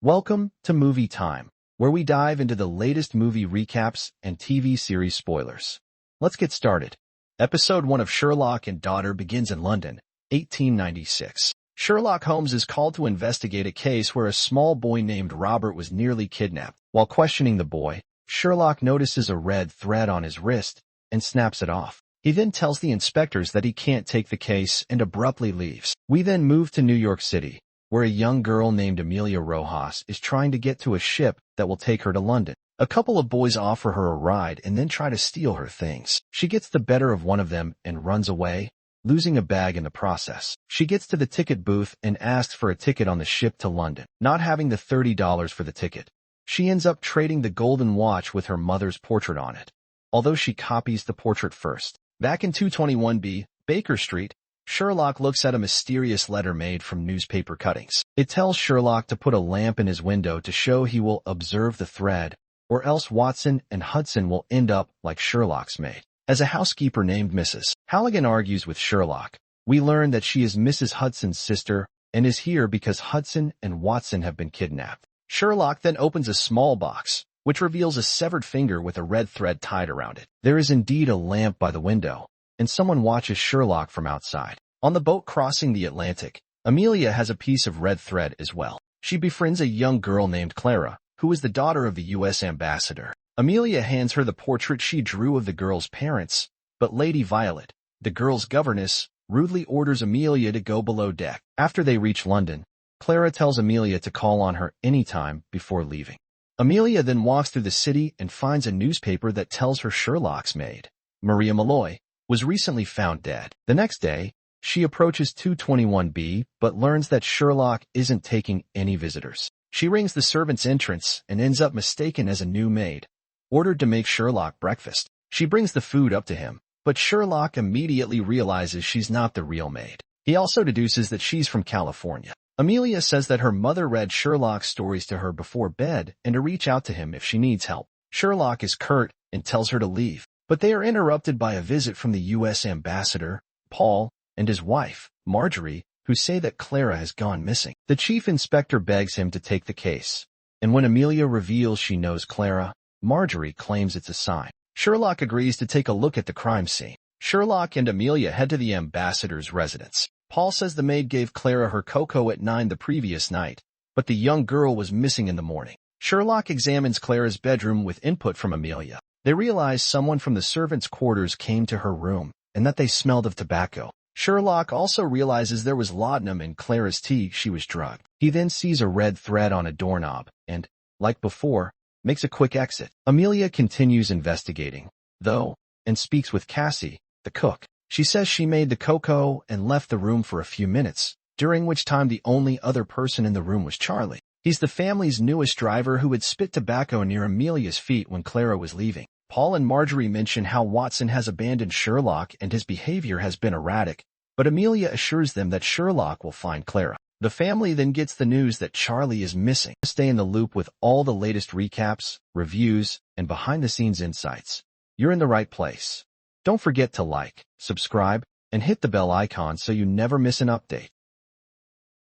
Welcome to Movie Time, where we dive into the latest movie recaps and TV series spoilers. Let's get started. Episode 1 of Sherlock and Daughter begins in London, 1896. Sherlock Holmes is called to investigate a case where a small boy named Robert was nearly kidnapped. While questioning the boy, Sherlock notices a red thread on his wrist and snaps it off. He then tells the inspectors that he can't take the case and abruptly leaves. We then move to New York City, where a young girl named Amelia Rojas is trying to get to a ship that will take her to London. A couple of boys offer her a ride and then try to steal her things. She gets the better of one of them and runs away, losing a bag in the process. She gets to the ticket booth and asks for a ticket on the ship to London. Not having the $30 for the ticket, she ends up trading the golden watch with her mother's portrait on it, although she copies the portrait first. Back in 221B, Baker Street, Sherlock looks at a mysterious letter made from newspaper cuttings. It tells Sherlock to put a lamp in his window to show he will observe the thread, or else Watson and Hudson will end up like Sherlock's maid. As a housekeeper named Mrs. Halligan argues with Sherlock, we learn that she is Mrs. Hudson's sister and is here because Hudson and Watson have been kidnapped. Sherlock then opens a small box, which reveals a severed finger with a red thread tied around it. There is indeed a lamp by the window, and someone watches Sherlock from outside. On the boat crossing the Atlantic, Amelia has a piece of red thread as well. She befriends a young girl named Clara, who is the daughter of the U.S. ambassador. Amelia hands her the portrait she drew of the girl's parents, but Lady Violet, the girl's governess, rudely orders Amelia to go below deck. After they reach London, Clara tells Amelia to call on her anytime before leaving. Amelia then walks through the city and finds a newspaper that tells her Sherlock's maid, Maria Malloy, was recently found dead. The next day, she approaches 221B but learns that Sherlock isn't taking any visitors. She rings the servant's entrance and ends up mistaken as a new maid, ordered to make Sherlock breakfast. She brings the food up to him, but Sherlock immediately realizes she's not the real maid. He also deduces that she's from California. Amelia says that her mother read Sherlock's stories to her before bed and to reach out to him if she needs help. Sherlock is curt and tells her to leave, but they are interrupted by a visit from the U.S. ambassador, Paul, and his wife, Marjorie, who say that Clara has gone missing. The chief inspector begs him to take the case, and when Amelia reveals she knows Clara, Marjorie claims it's a sign. Sherlock agrees to take a look at the crime scene. Sherlock and Amelia head to the ambassador's residence. Paul says the maid gave Clara her cocoa at 9 the previous night, but the young girl was missing in the morning. Sherlock examines Clara's bedroom with input from Amelia. They realize someone from the servants' quarters came to her room and that they smelled of tobacco. Sherlock also realizes there was laudanum in Clara's tea. She was drugged. He then sees a red thread on a doorknob and, like before, makes a quick exit. Amelia continues investigating, though, and speaks with Cassie, the cook. She says she made the cocoa and left the room for a few minutes, during which time the only other person in the room was Charlie. He's the family's newest driver who had spit tobacco near Amelia's feet when Clara was leaving. Paul and Marjorie mention how Watson has abandoned Sherlock and his behavior has been erratic, but Amelia assures them that Sherlock will find Clara. The family then gets the news that Charlie is missing. Stay in the loop with all the latest recaps, reviews, and behind-the-scenes insights. You're in the right place. Don't forget to like, subscribe, and hit the bell icon so you never miss an update.